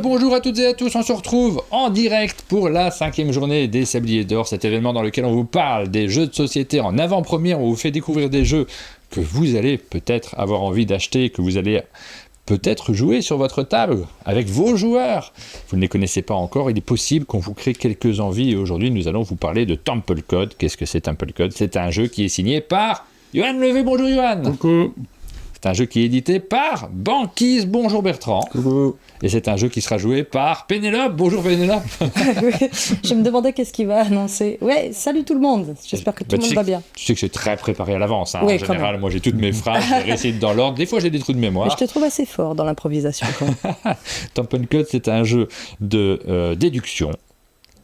Bonjour à toutes et à tous, on se retrouve en direct pour la 5e journée des Sabliers d'Or, cet événement dans lequel on vous parle des jeux de société en avant-première, on vous fait découvrir des jeux que vous allez peut-être avoir envie d'acheter, que vous allez peut-être jouer sur votre table avec vos joueurs. Vous ne les connaissez pas encore, il est possible qu'on vous crée quelques envies et aujourd'hui nous allons vous parler de Temple Code. Qu'est-ce que c'est Temple Code ? C'est un jeu qui est signé par Johan Levé, bonjour Johan. Coucou. C'est un jeu qui est édité par Banquise, bonjour Bertrand. Coucou. Et c'est un jeu qui sera joué par Pénélope, bonjour Pénélope. Je me demandais qu'est-ce qu'il va annoncer. Ouais, salut tout le monde, j'espère que tout le monde va bien. Tu sais que c'est très préparé à l'avance, hein. Oui, En général, moi j'ai toutes mes phrases, j'ai récité dans l'ordre, des fois j'ai des trous de mémoire. Mais je te trouve assez fort dans l'improvisation quand même. Temple Code, c'est un jeu de déduction.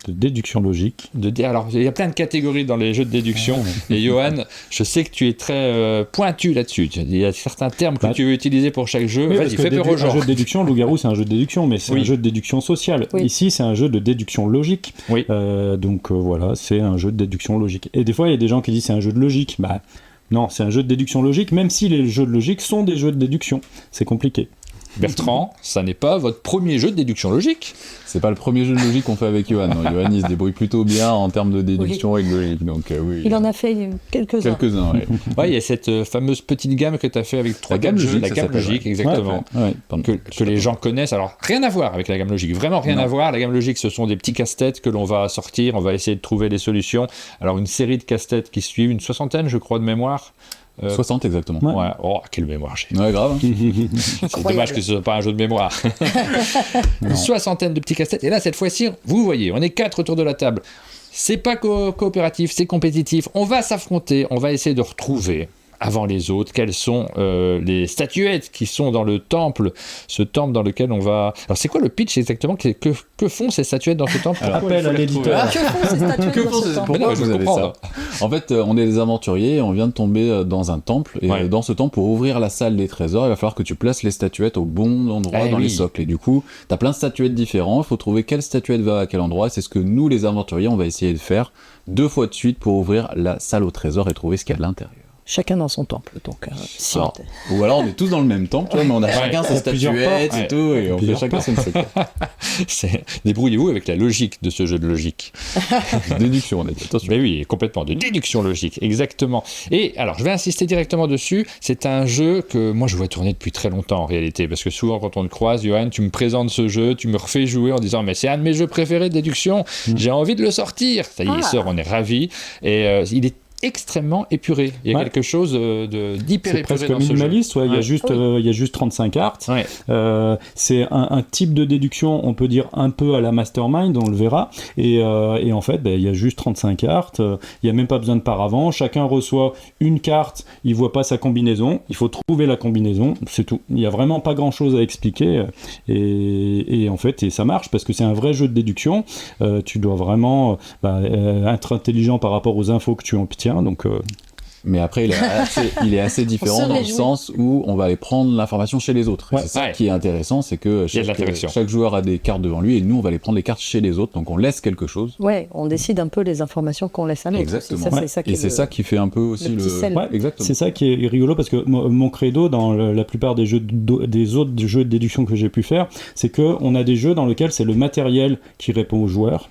De déduction logique. Alors, il y a plein de catégories dans les jeux de déduction. Et Johan, je sais que tu es très pointu là-dessus. Il y a certains termes que tu veux utiliser pour chaque jeu. Oui, vas-y, fais peur aux gens. Un jeu de déduction, Loup-garou, c'est un jeu de déduction, mais c'est Oui. un jeu de déduction sociale. Oui. Ici, c'est un jeu de déduction logique. Oui. Donc voilà, c'est un jeu de déduction logique. Et des fois, il y a des gens qui disent c'est un jeu de logique. Bah non, c'est un jeu de déduction logique, même si les jeux de logique sont des jeux de déduction. C'est compliqué. Bertrand, ça n'est pas votre premier jeu de déduction logique. C'est pas le premier jeu de logique qu'on fait avec Johan. Non, Johan, il se débrouille plutôt bien en termes de déduction et de logique. Donc, oui. Il en a fait quelques-uns. Quelques-uns, oui. Ouais, il y a cette fameuse petite gamme que tu as fait avec 3 La gamme jeux. logique, La ça gamme s'appelle, logique, ouais. exactement. Ouais, Que les gens connaissent. Alors, rien à voir avec la gamme logique. Vraiment rien Non. à voir. La gamme logique, ce sont des petits casse-têtes que l'on va sortir. On va essayer de trouver des solutions. Alors, une série de casse-têtes qui suivent, une soixantaine, je crois, de mémoire. 60 exactement. Ouais. Oh, quelle mémoire j'ai. Ouais, grave. C'est dommage que ce soit pas un jeu de mémoire. Une soixantaine de petits casse-têtes. Et là, cette fois-ci, vous voyez, on est 4 autour de la table. C'est pas coopératif, c'est compétitif. On va s'affronter, on va essayer de retrouver, avant les autres, quelles sont les statuettes qui sont dans le temple, ce temple dans lequel on va... Alors, c'est quoi le pitch exactement ? Que font ces statuettes dans ce temple ? Appel à l'éditeur. Que font ces statuettes Que dans font ce ces- temps Mais non, Pourquoi je vous veux avez comprendre. ça En fait, on est des aventuriers, on vient de tomber dans un temple, et Ouais. dans ce temple, pour ouvrir la salle des trésors, il va falloir que tu places les statuettes au bon endroit Eh dans oui. les socles. Et du coup, t'as plein de statuettes différentes, il faut trouver quelle statuette va à quel endroit, et c'est ce que nous, les aventuriers, on va essayer de faire 2 fois de suite pour ouvrir la salle au trésor et trouver ce qu'il y a à l'intérieur. Chacun dans son temple, donc. Si Alors, ou alors on est tous dans le même temple, tu vois, mais on a chacun il y ses a plusieurs statuettes portes. et tout, et on fait Plusieurs chacun son secteur. Débrouillez-vous avec la logique de ce jeu de logique. Déduction, on a dit, attention. Mais oui, complètement, de déduction logique, exactement. Et alors, je vais insister directement dessus, c'est un jeu que moi je vois tourner depuis très longtemps en réalité, parce que souvent quand on te croise, Johan, tu me présentes ce jeu, tu me refais jouer en disant mais c'est un de mes jeux préférés de déduction, j'ai envie de le sortir. Ça y est, il sort, on est ravis, et il est extrêmement épuré. Il y a Ouais. quelque chose d'hyper C'est épuré presque dans ce jeu. minimaliste, ouais. Il y Ouais. a juste 35 cartes. Ouais. C'est un type de déduction, on peut dire un peu à la Mastermind, on le verra. Et en fait, il y a juste 35 cartes. Il n'y a même pas besoin de paravent. Chacun reçoit une carte, il voit pas sa combinaison. Il faut trouver la combinaison, c'est tout. Il n'y a vraiment pas grand-chose à expliquer. Et en fait, ça marche parce que c'est un vrai jeu de déduction. Tu dois vraiment être intelligent par rapport aux infos que tu obtiens. Donc, Mais après, il est assez différent se dans le réjouit. sens où on va aller prendre l'information chez les autres. Ouais. C'est ça Ouais. qui est intéressant, c'est que Il y a de l'interaction. chaque joueur a des cartes devant lui et nous, on va aller prendre les cartes chez les autres. Donc on laisse quelque chose. Ouais, on décide un peu les informations qu'on laisse à l'autre. Exactement. Ça, Ouais. c'est ça qui Et est c'est le- ça qui fait un peu aussi le petit sel. ouais, Exactement. c'est ça qui est rigolo parce que mon credo dans la plupart des des autres jeux de déduction que j'ai pu faire, c'est que on a des jeux dans lesquels c'est le matériel qui répond aux joueurs.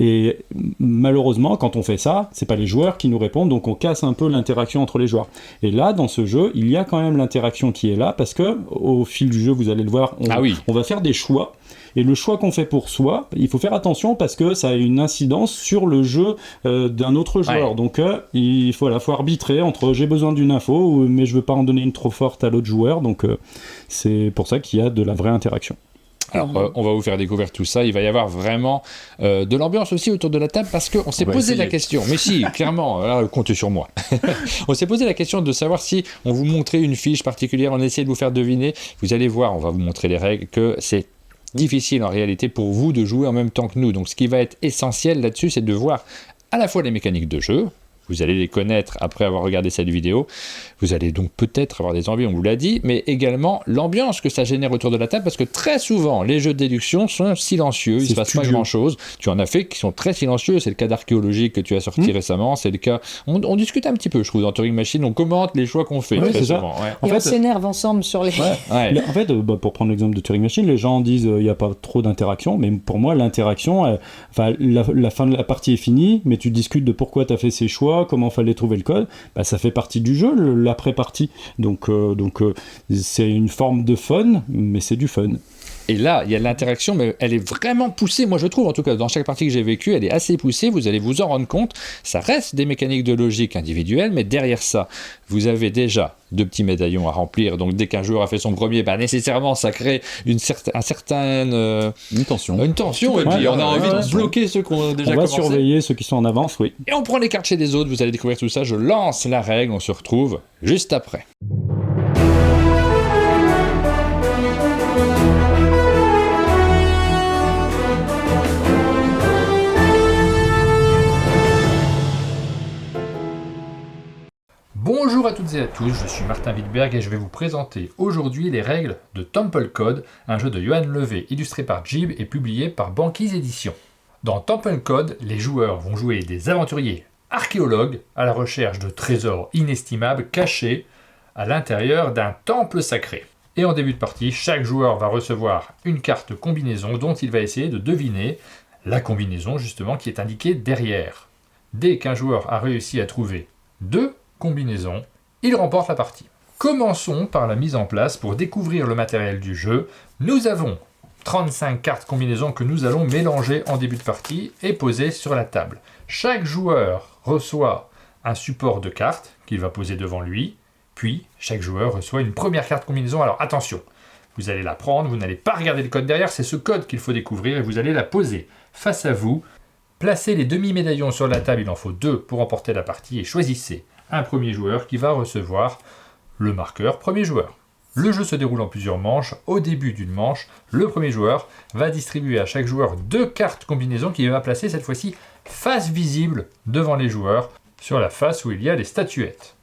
Et malheureusement, quand on fait ça, c'est pas les joueurs qui nous répondent, donc on casse un peu l'interaction entre les joueurs. Et là, dans ce jeu, il y a quand même l'interaction qui est là, parce que au fil du jeu, vous allez le voir, on va faire des choix. Et le choix qu'on fait pour soi, il faut faire attention parce que ça a une incidence sur le jeu d'un autre joueur. Ouais. Donc il faut arbitrer entre j'ai besoin d'une info, mais je veux pas en donner une trop forte à l'autre joueur. Donc c'est pour ça qu'il y a de la vraie interaction. Alors, on va vous faire découvrir tout ça. Il va y avoir vraiment de l'ambiance aussi autour de la table parce qu'on s'est va posé essayer. la question. Mais si, clairement, là, comptez sur moi. On s'est posé la question de savoir si on vous montrait une fiche particulière, on essayait de vous faire deviner. Vous allez voir, on va vous montrer les règles, que c'est difficile en réalité pour vous de jouer en même temps que nous. Donc, ce qui va être essentiel là-dessus, c'est de voir à la fois les mécaniques de jeu, Vous allez les connaître après avoir regardé cette vidéo. Vous allez donc peut-être avoir des envies, on vous l'a dit, mais également l'ambiance que ça génère autour de la table, parce que très souvent, les jeux de déduction sont silencieux, il ne se passe pas grand-chose. Tu en as fait qui sont très silencieux, c'est le cas d'archéologique que tu as sorti récemment, c'est le cas... On discute un petit peu, je trouve, dans Turing Machine, on commente les choix qu'on fait. Ouais, très c'est souvent, ça. ouais. Et on s'énerve ensemble sur les... Ouais. En fait, pour prendre l'exemple de Turing Machine, les gens disent il n'y a pas trop d'interaction, mais pour moi, l'interaction, la fin de la partie est finie, mais tu discutes de pourquoi tu as fait ces choix, comment fallait trouver le code, ça fait partie du jeu, l'après-partie. Donc c'est une forme de fun, mais c'est du fun. Et là, il y a l'interaction, mais elle est vraiment poussée, moi je trouve, en tout cas, dans chaque partie que j'ai vécue, elle est assez poussée, vous allez vous en rendre compte, ça reste des mécaniques de logique individuelles, mais derrière ça, vous avez déjà 2 petits médaillons à remplir, donc dès qu'un joueur a fait son premier, nécessairement, ça crée une certaine... Une tension. Une tension, et puis on a envie de bloquer ceux qui ont déjà commencé. On va surveiller ceux qui sont en avance, oui. Et on prend les cartes chez les autres, vous allez découvrir tout ça, je lance la règle, on se retrouve juste après. Bonjour à toutes et à tous, je suis Martin Wittberg et je vais vous présenter aujourd'hui les règles de Temple Code, un jeu de Johan Levé illustré par Jib et publié par Banquise Éditions. Dans Temple Code, les joueurs vont jouer des aventuriers archéologues à la recherche de trésors inestimables cachés à l'intérieur d'un temple sacré. Et en début de partie, chaque joueur va recevoir une carte combinaison dont il va essayer de deviner la combinaison justement qui est indiquée derrière. Dès qu'un joueur a réussi à trouver 2 combinaisons, il remporte la partie. Commençons par la mise en place pour découvrir le matériel du jeu. Nous avons 35 cartes combinaisons que nous allons mélanger en début de partie et poser sur la table. Chaque joueur reçoit un support de cartes qu'il va poser devant lui, puis chaque joueur reçoit une première carte combinaison. Alors attention, vous allez la prendre, vous n'allez pas regarder le code derrière, c'est ce code qu'il faut découvrir et vous allez la poser face à vous. Placez les demi-médaillons sur la table, il en faut 2 pour remporter la partie et choisissez un premier joueur qui va recevoir le marqueur premier joueur. Le jeu se déroule en plusieurs manches. Au début d'une manche, le premier joueur va distribuer à chaque joueur 2 cartes combinaison qu'il va placer cette fois-ci face visible devant les joueurs, sur la face où il y a les statuettes.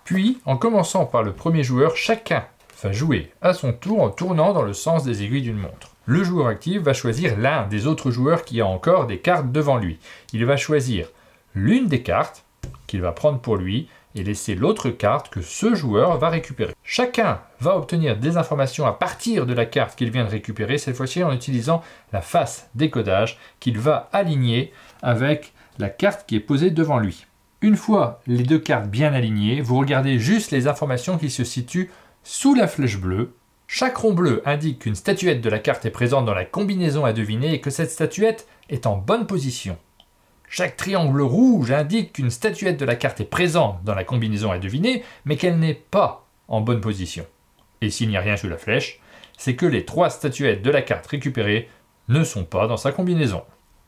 Puis, en commençant par le premier joueur, chacun va jouer à son tour en tournant dans le sens des aiguilles d'une montre. Le joueur actif va choisir l'un des autres joueurs qui a encore des cartes devant lui. Il va choisir l'une des cartes qu'il va prendre pour lui et laisser l'autre carte que ce joueur va récupérer. Chacun va obtenir des informations à partir de la carte qu'il vient de récupérer, cette fois-ci en utilisant la face décodage qu'il va aligner avec la carte qui est posée devant lui. Une fois les 2 cartes bien alignées, vous regardez juste les informations qui se situent sous la flèche bleue. Chaque rond bleu indique qu'une statuette de la carte est présente dans la combinaison à deviner et que cette statuette est en bonne position. Chaque triangle rouge indique qu'une statuette de la carte est présente dans la combinaison à deviner, mais qu'elle n'est pas en bonne position. Et s'il n'y a rien sous la flèche, c'est que les 3 statuettes de la carte récupérées ne sont pas dans sa combinaison.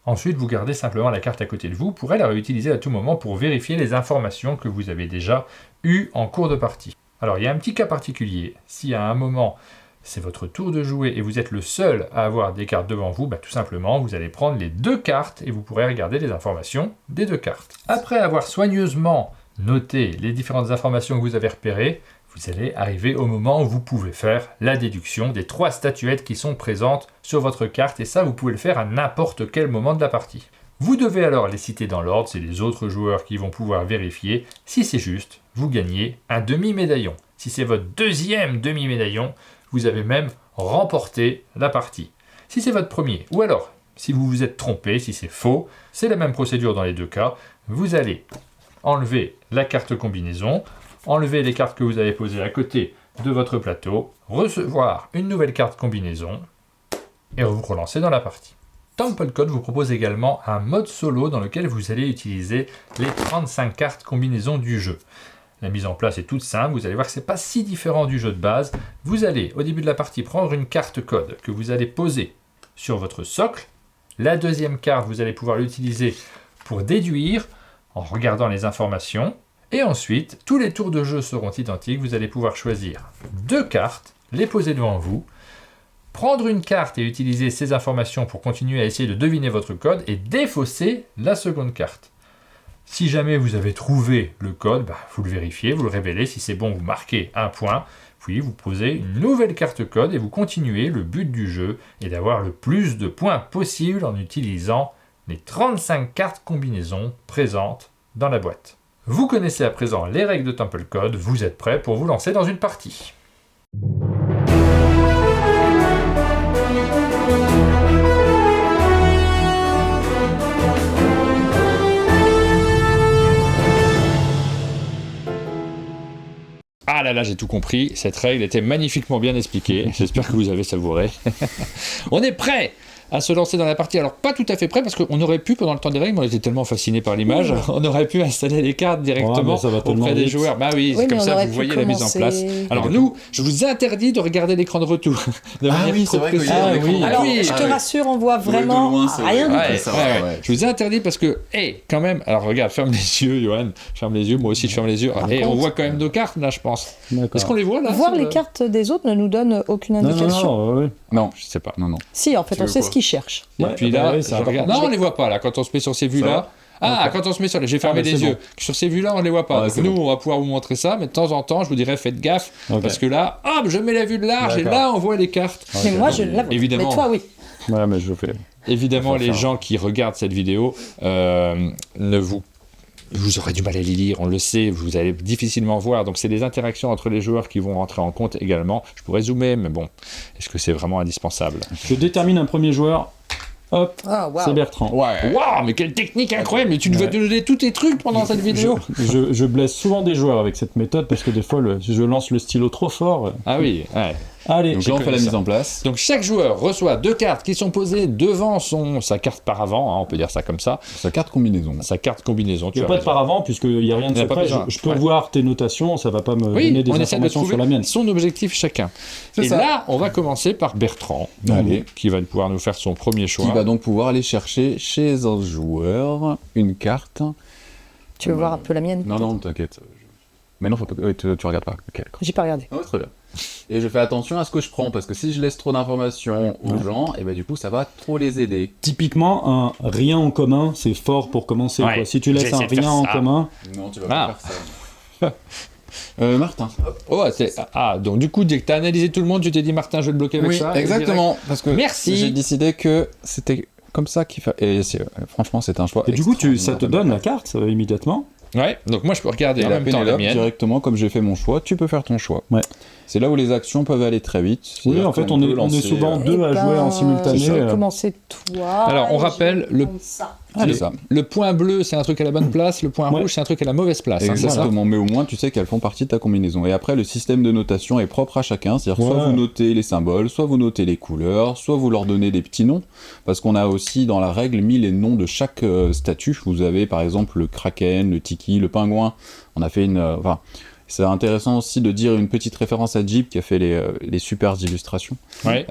Ensuite, vous gardez simplement la carte à côté de vous pour la réutiliser à tout moment pour vérifier les informations que vous avez déjà eues en cours de partie. Alors, il y a un petit cas particulier. Si à un moment, c'est votre tour de jouer et vous êtes le seul à avoir des cartes devant vous, tout simplement, vous allez prendre les 2 cartes et vous pourrez regarder les informations des 2 cartes. Après avoir soigneusement noté les différentes informations que vous avez repérées, vous allez arriver au moment où vous pouvez faire la déduction des 3 statuettes qui sont présentes sur votre carte, et ça, vous pouvez le faire à n'importe quel moment de la partie. Vous devez alors les citer dans l'ordre, c'est les autres joueurs qui vont pouvoir vérifier. Si c'est juste, vous gagnez un demi-médaillon. Si c'est votre 2e demi-médaillon, vous avez même remporté la partie. Si c'est votre premier, ou alors, si vous vous êtes trompé, si c'est faux, c'est la même procédure dans les 2 cas. Vous allez enlever la carte combinaison, enlever les cartes que vous avez posées à côté de votre plateau, recevoir une nouvelle carte combinaison, et vous relancer dans la partie. Temple Code vous propose également un mode solo dans lequel vous allez utiliser les 35 cartes combinaisons du jeu. La mise en place est toute simple, vous allez voir que ce n'est pas si différent du jeu de base. Vous allez, au début de la partie, prendre une carte code que vous allez poser sur votre socle. La 2e carte, vous allez pouvoir l'utiliser pour déduire en regardant les informations. Et ensuite, tous les tours de jeu seront identiques. Vous allez pouvoir choisir 2 cartes, les poser devant vous, prendre une carte et utiliser ces informations pour continuer à essayer de deviner votre code et défausser la seconde carte. Si jamais vous avez trouvé le code, vous le vérifiez, vous le révélez. Si c'est bon, vous marquez un point. Puis vous posez une nouvelle carte code et vous continuez. Le but du jeu est d'avoir le plus de points possible en utilisant les 35 cartes combinaisons présentes dans la boîte. Vous connaissez à présent les règles de Temple Code. Vous êtes prêts pour vous lancer dans une partie. Ah là là, j'ai tout compris. Cette règle était magnifiquement bien expliquée. J'espère que vous avez savouré. On est prêt à se lancer dans la partie. Alors, pas tout à fait prêt, parce qu'on aurait pu, pendant le temps des règles, on était tellement fascinés par l'image, on aurait pu installer les cartes directement auprès des joueurs. Bah oui, c'est comme ça, vous voyez la mise en place. Alors nous, je vous interdis de regarder l'écran de retour. C'est vrai qu'il y a l'écran. Alors, je te rassure, on voit vraiment rien du tout. Je vous ai interdit parce que, quand même, alors regarde, ferme les yeux, Johan, ferme les yeux, moi aussi je ferme les yeux. Et on voit quand même nos cartes, là, je pense. Est-ce qu'on les voit, là? Voir les cartes des autres ne nous donne aucune indication. Non, je sais pas. Non. Si, en fait, on sait ce qu'ils cherchent. Et puis là, je regarde. Non, on les voit pas là. Quand on se met sur ces vues-là. Quand on se met sur les. J'ai fermé les yeux. Bon. Sur ces vues-là, on les voit pas. Donc nous, on va pouvoir vous montrer ça, mais de temps en temps, je vous dirais, faites gaffe. Parce que là, hop, je mets la vue de large et là, on voit les cartes. Mais moi, je la vois. Évidemment. Mais toi, oui. Ouais, mais je fais. Évidemment, les gens qui regardent cette vidéo vous aurez du mal à les lire, on le sait, vous allez difficilement voir, donc c'est des interactions entre les joueurs qui vont rentrer en compte également. Je pourrais zoomer, mais bon, est-ce que c'est vraiment indispensable? Je détermine un premier joueur. Hop, c'est Bertrand. Waouh, mais quelle technique incroyable! Mais tu nous vas donner tous tes trucs pendant cette vidéo. Je blesse souvent des joueurs avec cette méthode parce que des fois, je lance le stylo trop fort. Ah oui, ouais. Allez, donc là, on fait la mise en place. Donc chaque joueur reçoit 2 cartes qui sont posées devant sa carte paravent, on peut dire ça comme ça. Sa carte combinaison. Il n'y a pas de paravent puisqu'il n'y a rien de secret. Je peux voir tes notations, ça ne va pas me donner des informations sur la mienne. Son objectif chacun. Là, on va commencer par Bertrand, qui va pouvoir nous faire son premier choix. Qui va donc pouvoir aller chercher chez un joueur une carte. Tu veux voir un peu la mienne? Non, t'inquiète. Mais non, faut pas... tu regardes pas. Okay, j'ai pas regardé. Oh, très bien. Et je fais attention à ce que je prends, parce que si je laisse trop d'informations aux gens, et du coup, ça va trop les aider. Typiquement, un rien en commun, c'est fort pour commencer. Quoi. Si tu laisses un rien en commun... Non, tu vas pas faire ça. Martin. Donc du coup, dès que tu as analysé tout le monde, tu t'es dit, Martin, je vais le bloquer avec ça. Exactement. Parce que merci. J'ai décidé que c'était comme ça qu'il fallait... Et franchement, c'est un choix. Et du coup, ça te donne la carte immédiatement. Ouais, donc moi je peux regarder en même temps la mienne. Directement, comme j'ai fait mon choix, tu peux faire ton choix. Ouais. C'est là où les actions peuvent aller très vite. Oui, en fait, on est souvent deux à jouer en simultané. Commencer toi. Alors, on rappelle le point bleu, c'est un truc à la bonne place, le point rouge, c'est un truc à la mauvaise place. Exactement, mais au moins, tu sais qu'elles font partie de ta combinaison. Et après, le système de notation est propre à chacun. C'est-à-dire, soit vous notez les symboles, soit vous notez les couleurs, soit vous leur donnez des petits noms. Parce qu'on a aussi, dans la règle, mis les noms de chaque statut. Vous avez, par exemple, le kraken, le tiki, le pingouin. On a fait c'est intéressant aussi de dire une petite référence à Jeep qui a fait les super illustrations. Ouais.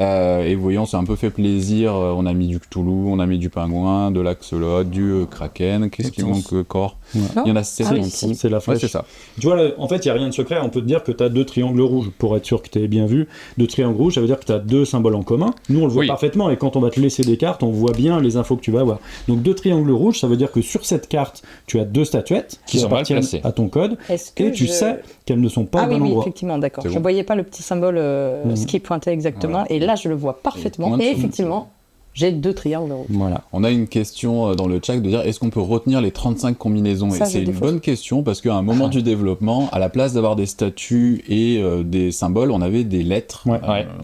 Et voyons, c'est un peu fait plaisir. On a mis du Cthulhu, on a mis du pingouin, de l'axolot, du kraken. Qu'est-ce qui manque encore? Il y en a 7 en tout. C'est la flèche. Ouais, c'est ça. Tu vois, en fait, il n'y a rien de secret. On peut te dire que tu as 2 triangles rouges. Pour être sûr que tu aies bien vu, 2 triangles rouges, ça veut dire que tu as 2 symboles en commun. Nous, on le voit parfaitement. Et quand on va te laisser des cartes, on voit bien les infos que tu vas avoir. Donc 2 triangles rouges, ça veut dire que sur cette carte, tu as 2 statuettes qui appartiennent à ton code. Et tu sais qu'elles ne sont pas au bon endroit. Oui, effectivement, d'accord. Je ne voyais pas le petit symbole, ce qui pointait exactement. Et là, je le vois parfaitement. Et effectivement, j'ai 2 triangles rouges. Voilà. On a une question dans le chat de dire est-ce qu'on peut retenir les 35 combinaisons? Et c'est une bonne question parce qu'à un moment du développement, à la place d'avoir des statuts et des symboles, on avait des lettres.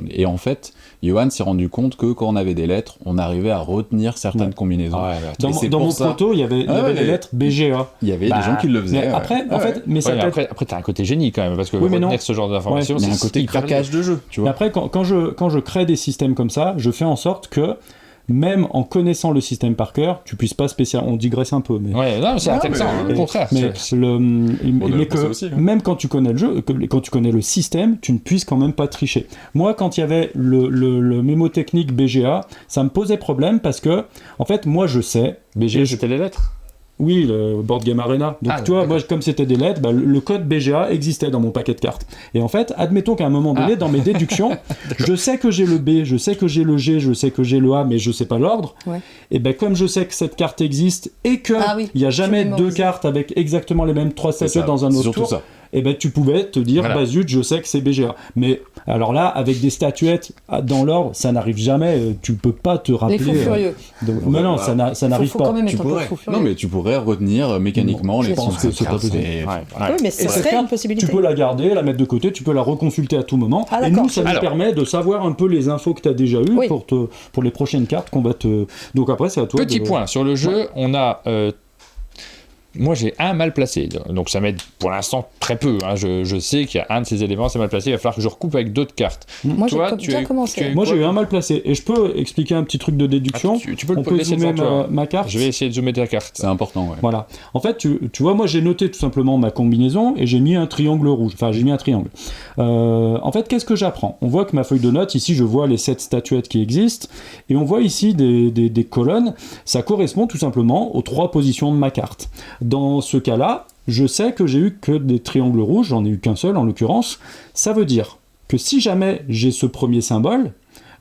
Et en fait, Johan s'est rendu compte que quand on avait des lettres, on arrivait à retenir certaines combinaisons. Dans mon proto, il y avait les lettres BGA. Il y avait des gens qui le faisaient. Après, après, t'as un côté génie quand même, parce que retenir ce genre d'informations, c'est un côté craquage de jeu. Tu vois. Mais après, quand je crée des systèmes comme ça, je fais en sorte que même en connaissant le système par cœur, tu puisses pas spécialement... On digresse un peu, mais... Ouais, non, c'est intéressant, au contraire. Mais que même quand tu connais le jeu, quand tu connais le système, tu ne puisses quand même pas tricher. Moi, quand il y avait le mémotechnique BGA, ça me posait problème parce que, en fait, moi, je sais... BGA, c'était les lettres? Oui, le Board Game Arena. Donc, tu vois, moi, comme c'était des lettres, le code BGA existait dans mon paquet de cartes. Et en fait, admettons qu'à un moment donné, dans mes déductions, je sais que j'ai le B, je sais que j'ai le G, je sais que j'ai le A, mais je sais pas l'ordre. Ouais. Et ben, comme je sais que cette carte existe et que il y a jamais 2 cartes avec exactement les mêmes 3 statuettes dans un autre tour. Ça. Et ben tu pouvais te dire, zut, je sais que c'est BGA. Mais alors là, avec des statuettes dans l'ordre, ça n'arrive jamais. Tu peux pas te rappeler. Les fous furieux. Non, ça n'arrive pas. Quand même tu pourrais. Non, mais tu pourrais retenir mécaniquement les penses que c'est pas possible. Oui, mais ce serait une possibilité. Tu peux la garder, la mettre de côté, tu peux la reconsulter à tout moment. Et nous, ça nous permet de savoir un peu les infos que tu as déjà eues pour les prochaines cartes qu'on va te. Donc après, c'est à toi. Petit point sur le jeu, on a. Moi, j'ai un mal placé, donc ça m'aide pour l'instant très peu. Hein. Je sais qu'il y a un de ces éléments, c'est mal placé, il va falloir que je recoupe avec d'autres cartes. Moi, j'ai déjà commencé. Moi, j'ai eu un mal placé, et je peux expliquer un petit truc de déduction. Tu peux le laisser devant ma carte. Je vais essayer de zoomer ta carte. C'est important, ouais. Voilà. En fait, tu vois, moi, j'ai noté tout simplement ma combinaison, et j'ai mis un triangle rouge. Enfin, j'ai mis un triangle. En fait, qu'est-ce que j'apprends ? On voit que ma feuille de notes, ici, je vois les 7 statuettes qui existent, et on voit ici des colonnes. Ça correspond tout simplement aux 3 positions de ma carte. Dans ce cas-là, je sais que j'ai eu que des triangles rouges, j'en ai eu qu'un seul en l'occurrence. Ça veut dire que si jamais j'ai ce premier symbole,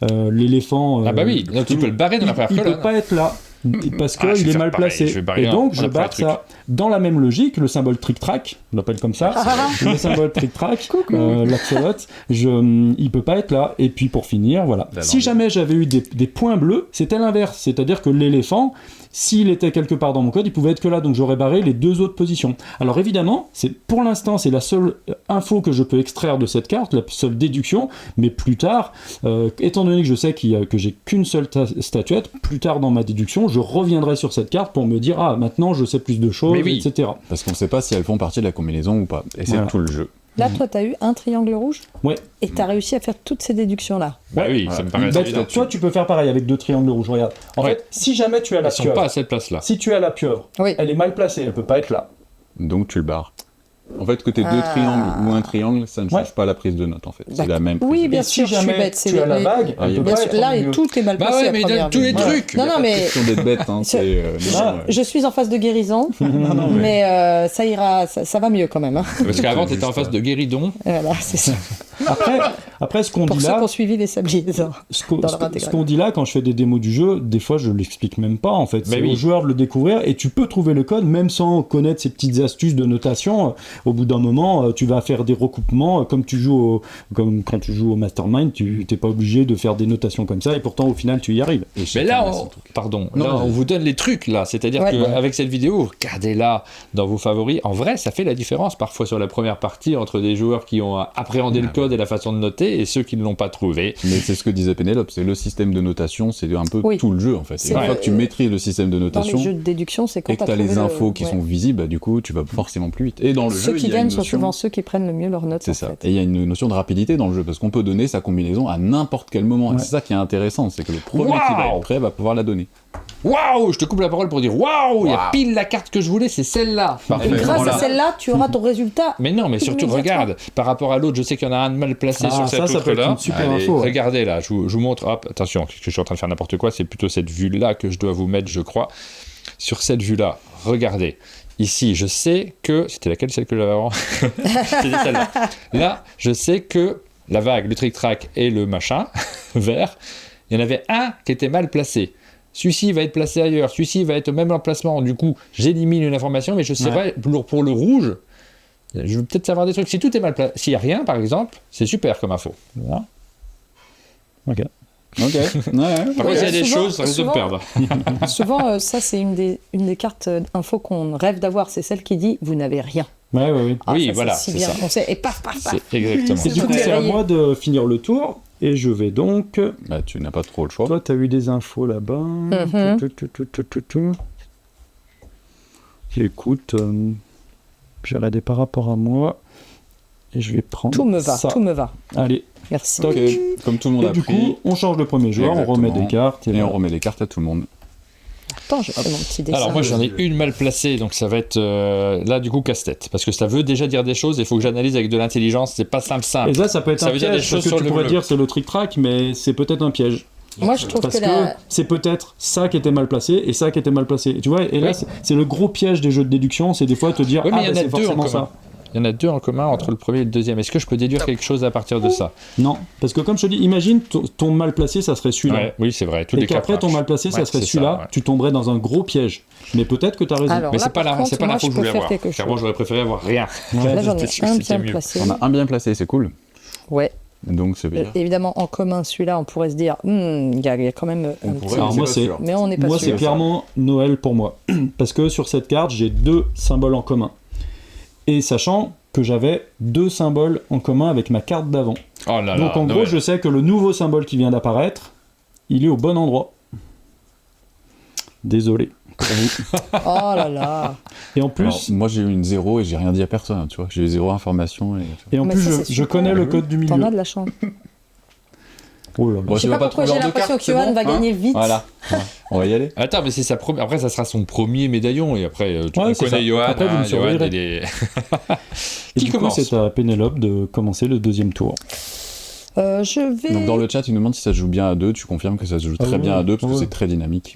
l'éléphant... Ah bah oui, donc tu peux le barrer dans la première colonne. Il ne peut pas être là, parce qu'il est mal placé. Et donc je barre ça. Dans la même logique, le symbole trick-track, on l'appelle comme ça, le symbole trick-track, l'axolote, il peut pas être là. Et puis pour finir, voilà. Si jamais j'avais eu des points bleus, c'était l'inverse. C'est-à-dire que l'éléphant... S'il était quelque part dans mon code, il pouvait être que là, donc j'aurais barré les 2 autres positions. Alors évidemment, pour l'instant, c'est la seule info que je peux extraire de cette carte, la seule déduction, mais plus tard, étant donné que je sais que j'ai qu'une seule statuette, plus tard dans ma déduction, je reviendrai sur cette carte pour me dire, maintenant je sais plus de choses, etc. Parce qu'on ne sait pas si elles font partie de la combinaison ou pas, et c'est tout le jeu. Là, toi, tu as eu un triangle rouge. Ouais. Et tu as réussi à faire toutes ces déductions-là. Bah oui, ça me paraît évident. Toi, tu peux faire pareil avec 2 triangles rouges. Regarde. En fait, si jamais tu as la pieuvre... Ils sont pas à cette place-là. Si tu as la pieuvre, elle est mal placée, elle peut pas être là. Donc tu le barres. En fait, que tu aies 2 triangles ou un triangle, ça ne change pas la prise de note, en fait. C'est la même prise. Oui, bien sûr, si jamais je suis bête. Tu as la bague, là, tout est mal placé. Bah ouais, mais tous les trucs. Non, mais... C'est question d'être bête, hein. Je suis en phase de guérison, mais ça ira, ça va mieux quand même. Hein. Parce qu'avant, tu étais en phase de guéridon. Voilà, c'est ça. Après, ce qu'on dit là... Pour ceux qui ont suivi les sabliers d'or. Ce qu'on dit là, quand je fais des démos du jeu, des fois, je l'explique même pas, en fait. C'est aux joueurs de le découvrir, et tu peux trouver le code, même sans connaître ces petites astuces de notation. Au bout d'un moment, tu vas faire des recoupements, comme comme quand tu joues au Mastermind, tu n'es pas obligé de faire des notations comme ça, et pourtant, au final, tu y arrives. Mais là, on vous donne les trucs, là. C'est-à-dire qu'avec cette vidéo, regardez-la dans vos favoris. En vrai, ça fait la différence, parfois, sur la première partie, entre des joueurs qui ont appréhendé le code et la façon de noter, et ceux qui ne l'ont pas trouvé. Mais c'est ce que disait Pénélope, c'est le système de notation, c'est un peu tout le jeu, en fait. Et une fois que tu maîtrises le système de notation, dans les jeux de déduction, c'est quand et que tu as les infos qui sont visibles, du coup, tu vas forcément plus vite. Et dans le jeu, qui gagnent sont souvent ceux qui prennent le mieux leurs notes. C'est ça. Et il y a une notion de rapidité dans le jeu, parce qu'on peut donner sa combinaison à n'importe quel moment. Et c'est ça qui est intéressant, c'est que le premier qui va être prêt va pouvoir la donner. Waouh, je te coupe la parole pour dire waouh, il y a pile la carte que je voulais, c'est celle-là. Et grâce à celle-là, tu auras ton résultat. Mais non, mais surtout regarde, par rapport à l'autre, je sais qu'il y en a un de mal placé sur cette autre-là. Regardez là, je vous montre. Hop, attention, que je suis en train de faire n'importe quoi, c'est plutôt cette vue-là que je dois vous mettre, je crois. Sur cette vue-là, regardez. Ici, je sais que... C'était laquelle, celle que j'avais avant? C'était celle-là. Là, je sais que la vague, le trick-track et le machin vert, il y en avait un qui était mal placé. Celui-ci va être placé ailleurs, celui-ci va être au même emplacement. Du coup, j'élimine une information, mais je sais pas, pour le rouge, je veux peut-être savoir des trucs. Si tout est mal placé, s'il n'y a rien, par exemple, c'est super comme info. Voilà. Ok. Par contre, s'il y a des choses, ça risque de me perdre. Souvent, ça, c'est une des cartes info qu'on rêve d'avoir. C'est celle qui dit « vous n'avez rien ». Oui, ça, voilà. C'est si bien. On sait, et paf. C'est exactement. Et du coup, c'est à moi de finir le tour. Et je vais donc... tu n'as pas trop le choix. Toi, tu as eu des infos là-bas. Écoute, j'ai regardé par rapport à moi. Et je vais prendre tout me va. Allez. Merci. Okay. Comme tout le monde a pris. Du coup, on change le premier joueur, on remet des cartes. Et on remet des cartes à tout le monde. Attends, je fais mon petit dessin. Alors moi j'en ai une mal placée, donc ça va être là du coup casse-tête, parce que ça veut déjà dire des choses, il faut que j'analyse avec de l'intelligence, c'est pas simple. Et ça peut être un piège, parce que tu pourrais dire c'est le trick-track, mais c'est peut-être un piège. Moi, je trouve Parce que que la... c'est peut-être ça qui était mal placé et ça qui était mal placé. Et tu vois, et là, Oui. c'est le gros piège des jeux de déduction, c'est des fois te dire, Oui, mais ah, il y en bah, a c'est deux en forcément commun. ça. Il y en a 2 en commun entre le premier et le deuxième. Est-ce que je peux déduire quelque chose à partir de ça? Non, parce que comme je te dis, imagine ton mal placé, ça serait celui-là. Ouais, oui, c'est vrai. Tous Et les cas qu'après, ton marchent. mal placé, ça Ouais, serait c'est celui-là, ouais. tu tomberais dans un gros piège. Mais peut-être que tu as raison. Alors Mais là, c'est pas par la, c'est contre, pas moi, l'info je que je voulais peux faire avoir. quelque Car moi, chose. j'aurais préféré avoir rien. Là, j'en ai C'était un bien mieux. placé. On a un bien placé, c'est cool. Ouais. Donc, ça veut dire. Évidemment, en commun, celui-là, on pourrait se dire, il y a quand même On un pourrait, petit... Alors mais moi, pas c'est- sûr. Mais on n'est pas Moi, sûr. c'est clairement Noël pour moi. Parce que sur cette carte, j'ai 2 symboles en commun. Et sachant que j'avais 2 symboles en commun avec ma carte d'avant. Oh là là. Donc en gros, Noël. je sais que le nouveau symbole qui vient d'apparaître, il est au bon endroit. Désolé. Oh là là. Et en Alors, plus, moi, j'ai eu une 0 et j'ai rien dit à personne, tu vois. J'ai eu 0 information. et en Mais plus ça, je, c'est je super. connais le code du T'en milieu. as de la chance. Oh là là. Bon, Je sais tu vas pas pourquoi trouver j'ai leurs deux l'impression cartes, que c'est Johan bon, va hein gagner vite. Voilà. On va y aller. Attends, mais c'est sa première. Après, ça sera son premier médaillon. Et après, tu Ouais, c'est connais ça. Johan. Après, vous me Johan, surveillerez. il est. Et Qui du coup, commence c'est à Pénélope de commencer le deuxième tour. Je vais... Donc, dans le chat, ils nous demandent si ça se joue bien à 2. Tu confirmes que ça se joue Ah très ouais, bien à 2 parce que ouais. c'est très dynamique.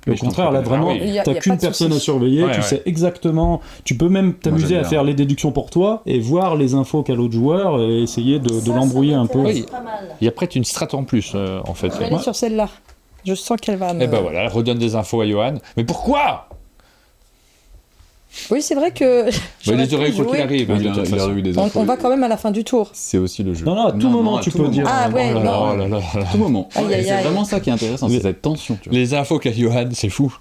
Au contraire, là vraiment, oui. Il y a t'as pas qu'une de personne souci. à surveiller, Ouais, tu ouais. sais exactement, tu peux même t'amuser j'aime à bien. faire les déductions pour toi et voir les infos qu'a l'autre joueur et essayer de l'embrouiller un peu. Oui. Il y a peut-être une strat en plus, en fait. Je vais aller sur celle-là. Je sens qu'elle va me... Et ben voilà, elle redonne des infos à Johan. Mais pourquoi? Oui, c'est vrai que... Bah, j'aurais il les aurait pu quoi qu'il jouer. arrive. Il de a toute façon. eu des On, infos. on va quand même à la fin du tour. C'est aussi le jeu. Non, à tout moment, tu peux dire. Ah ouais, Oh là non. là là là. À tout moment. Aïe, Et aïe, c'est aïe. vraiment ça qui est intéressant, c'est cette tension. Tu vois. Les infos qu'a Johan, c'est fou.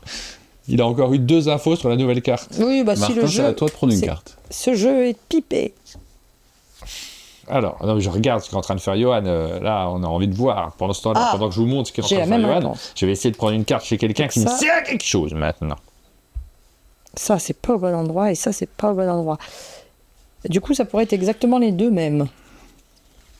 Il a encore eu 2 infos sur la nouvelle carte. Oui, bah si Martin, le c'est jeu... à toi de prendre une c'est- carte. Ce jeu est pipé. Alors, non, mais je regarde ce qu'est en train de faire Johan. Là, on a envie de voir. Pendant ce temps-là, Ah, pendant que je vous montre ce qu'est en j'ai train de la faire même Johan, réponse. je vais essayer de prendre une carte chez quelqu'un qui me Ça. sert à quelque chose maintenant. Ça, c'est pas au bon endroit et ça, c'est pas au bon endroit. Du coup, ça pourrait être exactement les deux mêmes.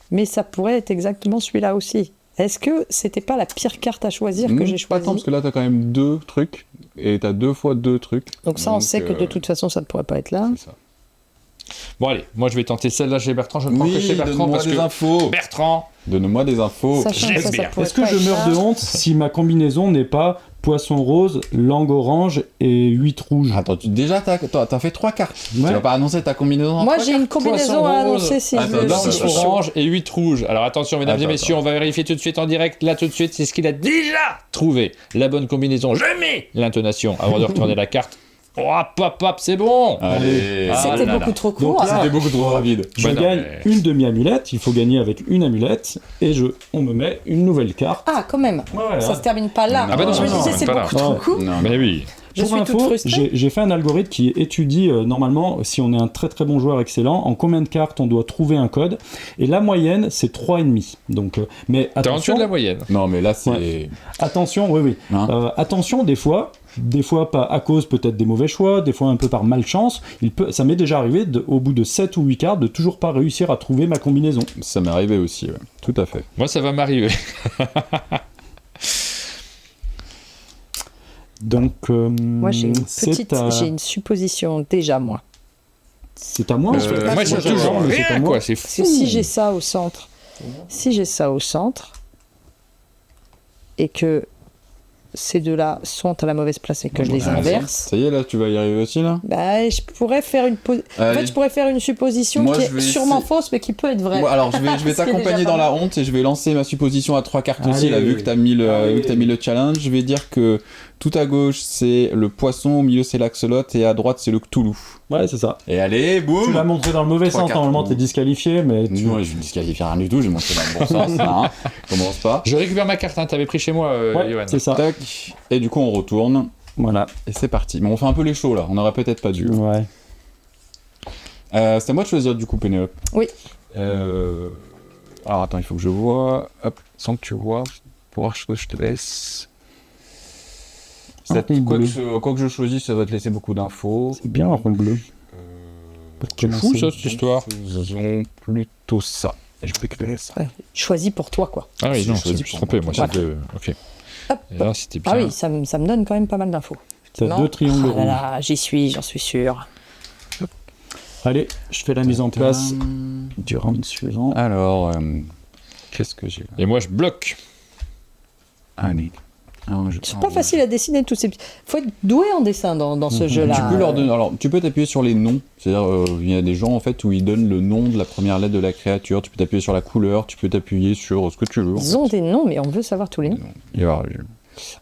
Mais ça pourrait être exactement celui-là aussi. Est-ce que c'était pas la pire carte à choisir que j'ai Pas tant, parce choisie? que là, t'as quand même 2 trucs, et t'as 2 fois 2 trucs. Donc ça, on sait que de toute façon, ça ne pourrait pas être là. C'est ça. Bon, allez, moi je vais tenter celle-là chez Bertrand. Je ne prends que chez Bertrand donne-moi parce des que infos. Bertrand, Donne-moi des infos. Sachant que ça, ça J'espère. pourrait Est-ce que pas je être meurs là. de honte si ma combinaison n'est pas poisson rose, langue orange et 8 rouges? Attends, déjà, t'as fait 3 cartes. Tu Ouais. vas pas annoncer ta combinaison en Moi, 3 j'ai une combinaison Poisson à rose. annoncer si Attends, je veux. non, si je attends, suis chaud. orange et 8 rouges. Alors attention, mesdames et Attends, messieurs, attends. on va vérifier tout de suite en direct. Là, tout de suite, c'est ce qu'il a déjà trouvé. La bonne combinaison. Je mets l'intonation avant de retourner la carte. Oh, hop, hop, c'est bon. Allez. Ah C'était là là. beaucoup trop Donc court. là, C'était beaucoup trop rapide. Je Bah non, gagne mais- une demi-amulette, il faut gagner avec une amulette, et on me met une nouvelle carte. Ah, quand même. Voilà. Ça se termine pas là. Ah bah non, je me non, disais, non, c'est pas là. beaucoup trop Ouais. court. Non, Mais oui. Je Pour suis toute info, frustrée. j'ai fait un algorithme qui étudie normalement si on est un très très bon joueur excellent, en combien de cartes on doit trouver un code. Et la moyenne, c'est 3,5. Donc, mais T'es en dessous attention, de la moyenne. Non, mais là, c'est. Ouais. attention, oui, oui. Hein Attention, des fois pas à cause peut-être des mauvais choix, des fois un peu par malchance, ça m'est déjà arrivé au bout de 7 ou 8 cartes de toujours pas réussir à trouver ma combinaison. Ça m'est arrivé aussi, ouais. Tout à fait. Moi, ça va m'arriver. Donc, Moi, j'ai une c'est petite, j'ai une supposition déjà, moi. c'est à moi. je vais pas moi, te j'ai dire toujours mais c'est à rien, moi. quoi. C'est Parce fou. que si j'ai ça au centre, et que ces deux-là sont à la mauvaise place et que je les Ah, inverse, Ça y est, là, tu vas y arriver aussi, là bah, je pourrais faire une en fait, je pourrais faire une supposition Moi, qui je est vais sûrement essayer- fausse, mais qui peut être vraie. Bon, alors, je vais Ce qui est t'accompagner déjà dans pas la honte et je vais lancer ma supposition à 3 cartes aussi, Allez. là, vu que t'as mis le challenge. Je vais dire que tout à gauche, c'est le poisson, au milieu, c'est l'axolot, et à droite, c'est le Cthulhu. Ouais, c'est ça. Et allez, Tu boum l'as montré dans le mauvais Trois sens, cartes. normalement t'es disqualifié, mais tu... Non, je ne disqualifie rien du tout, j'ai montré dans le bon sens, là, hein. Commence pas. Je récupère ma carte, hein. T'avais pris chez moi, Ouais, Johan. c'est ça. Tac, et du coup, on retourne, Voilà. et c'est parti. Mais on fait un peu les shows, là, on aurait peut-être pas dû. Ouais. C'est à moi de choisir, du coup, Pénélope. Oui. Alors, attends, il faut que je vois. Hop, sans que tu vois. Pour voir ce que je te laisse. Bleu. Quoi que je choisisse, ça va te laisser beaucoup d'infos. C'est bien un rond bleu. C'est fou, ça, cette histoire. Faisons plutôt ça. Et je peux créer ça. Ouais, choisi pour toi, quoi. Ah oui, Si, non, je choisis je me suis pour trompé. moi. Moi, Voilà. c'était. Ok. Hop. Et là, c'était bien. Ah oui, ça me donne quand même pas mal d'infos. T'as Effectivement. 2 triangles Ah là rouges. là, j'y suis, j'en suis sûr. Allez, je fais la mise en place du round suivant. Alors, qu'est-ce que j'ai là? Et moi, je bloque. Allez. C'est pas facile à dessiner tous ces petits. Faut être doué en dessin dans ce jeu-là. Tu peux leur donner. Alors, tu peux t'appuyer sur les noms. C'est-à-dire, il y a des gens en fait où ils donnent le nom de la première lettre de la créature. Tu peux t'appuyer sur la couleur. Tu peux t'appuyer sur ce que tu veux. Ils ont des noms, mais on veut savoir tous les noms. Et alors,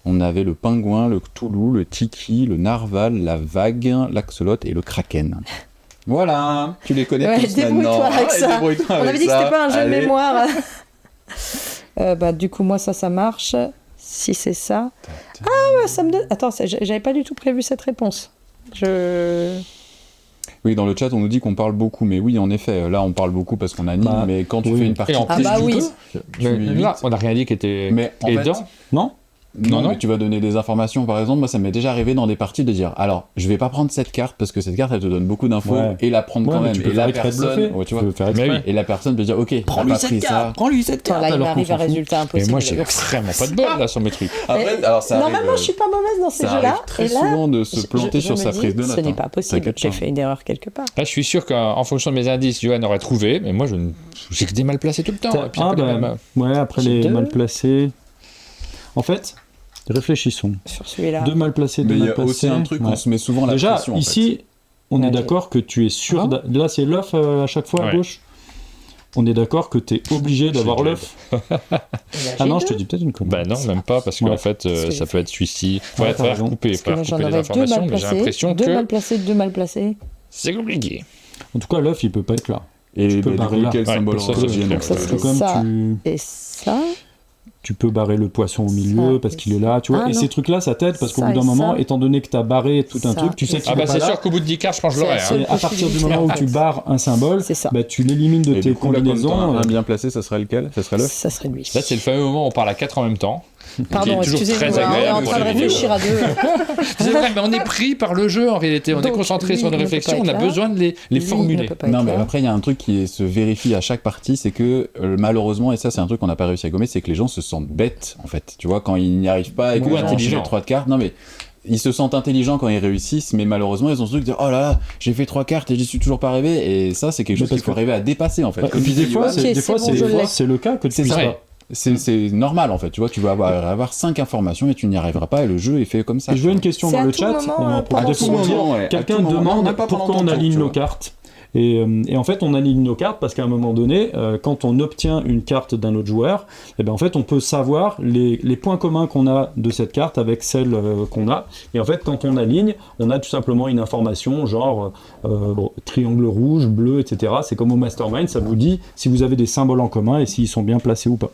on avait le pingouin, le cthulhu, le tiki, le narval, la vague, l'axolote et le kraken. Voilà, tu les connais tous maintenant. Débrouille-toi avec ça. Débrouille-toi On avec avait dit que ça. c'était pas un jeu de Allez. mémoire. Du coup, moi, ça marche. Si c'est ça. Ah ouais, ça me donne. Attends, j'avais pas du tout prévu cette réponse. Oui, dans le chat, on nous dit qu'on parle beaucoup, mais oui, en effet, là, on parle beaucoup parce qu'on anime, mais quand tu oui. fais une partie... Et en Ah plus, bah du oui. coup, mais là, on n'a rien dit qui était Mais en fait, aidant. Non Non, Non. mais tu vas donner des informations. Par exemple, moi, ça m'est déjà arrivé dans des parties de dire alors, je vais pas prendre cette carte parce que cette carte, elle te donne beaucoup d'infos Ouais. et la prendre quand mais même. tu peux Et faire la exprès de bluffer. personne, ouais, tu vois. peux faire Mais exprès. oui. Et la personne peut dire ok, prends-lui cette carte. Prends-lui cette Attends, là, il alors m'arrive qu'on un s'en fout. résultat Et impossible. moi, j'ai vraiment pas de bol là sur mes trucs. Après, alors ça Normalement, arrive, je suis pas mauvaise dans ces ça jeux-là. arrive très Et là, souvent de se planter je sur me sa dis, prise de notes. Ce n'est hein. pas possible. T'inquiète J'ai pas. fait une erreur quelque part. Là, je suis sûr qu'en fonction de mes indices, Johan aurait trouvé, mais moi, j'ai que des mal placés tout le temps. Et puis, après, les mêmes- Ouais, après J'ai les deux. mal placés. En fait, réfléchissons. Sur celui-là. Deux mal placés, Mais deux il y mal a placés. aussi un truc, on Ouais. se met souvent la Déjà, pression. en fait. ici, on est Ok. d'accord que tu es sûr. Ah. Là, c'est l'œuf à chaque fois à Ouais. gauche. On est d'accord que tu es obligé d'avoir J'ai l'œuf. J'ai Ah non, deux. je te dis peut-être une connerie. Bah non, même pas, parce qu'en Ouais. fait, Parce que ça j'ai peut être celui-ci. Ouais, Faudrait t'as raison. recouper, Parce que là, j'en les aurais deux informations, mal mais j'ai l'impression placés. Deux mal que placés, deux mal placés. c'est compliqué. En tout cas, l'œuf, il peut pas être là. Et tu peux bah, du barrer coup, là. quel Ouais, symbole ça, revient, c'est donc, clair. Ça, Tout c'est comme ça. tu, Et ça. tu peux barrer le poisson au milieu Ça, parce et qu'il est là, tu vois. Ah, et non. ces trucs-là, ça t'aide parce qu'au Ça bout d'un et moment, ça. étant donné que tu as barré tout un Ça truc, tu sais et qu'il Ah est bah pas c'est là. sûr qu'au bout de 10 cartes, je pense que je l'aurais. C'est hein. la Et à partir du moment où tu possibilité, barres un symbole, C'est ça. bah, tu l'élimines de Et tes du coup, là, comme t'en as combinaisons. un bien placé, ça serait lequel? Ça serait l'œuf? Ça serait lui. Là, c'est le fameux moment où on parle à 4 en même temps. Pardon, qui est toujours excusez-moi, très on est agréable en pour train de les vidéos. réfléchir à deux. C'est vrai, mais on est pris par le jeu en réalité. On est Donc, concentré lui, sur nos il ne peut réflexions, pas on a être là. besoin de les Lui, formuler. il ne peut pas Non, être mais là. après, il y a un truc qui se vérifie à chaque partie, c'est que malheureusement, et ça, c'est un truc qu'on n'a pas réussi à gommer, c'est que les gens se sentent bêtes, en fait. Tu vois, quand ils n'y arrivent pas et que Ou j'ai intelligents. 3 de cartes, non mais. Ils se sentent intelligents quand ils réussissent, mais malheureusement, ils ont ce truc de oh là là, j'ai fait 3 cartes et j'y suis toujours pas arrivé. Et ça, c'est quelque Mais chose qu'il parce faut que- arriver à dépasser, en fait. Et Comme puis disait des fois, Johan, c'est- c'est Ok, des fois, c'est bon, je l'ai. c'est le cas que tu C'est puisses ça. pas. c'est normal, en fait. Tu vois, tu vas avoir 5 informations et tu n'y arriveras pas, et le jeu est fait comme ça. Et je vois une question C'est dans à le tout chat. moment, à pendant tout tout moment, moment, ouais. À quelqu'un tout moment. Non, demande même pas pendant pourquoi ton on tour, aligne tu nos vois. cartes. Et en fait, on aligne nos cartes parce qu'à un moment donné, quand on obtient une carte d'un autre joueur, et ben en fait, on peut savoir les points communs qu'on a de cette carte avec celle qu'on a. Et en fait, quand on aligne, on a tout simplement une information genre triangle rouge, bleu, etc. C'est comme au Mastermind, ça vous dit si vous avez des symboles en commun et s'ils sont bien placés ou pas.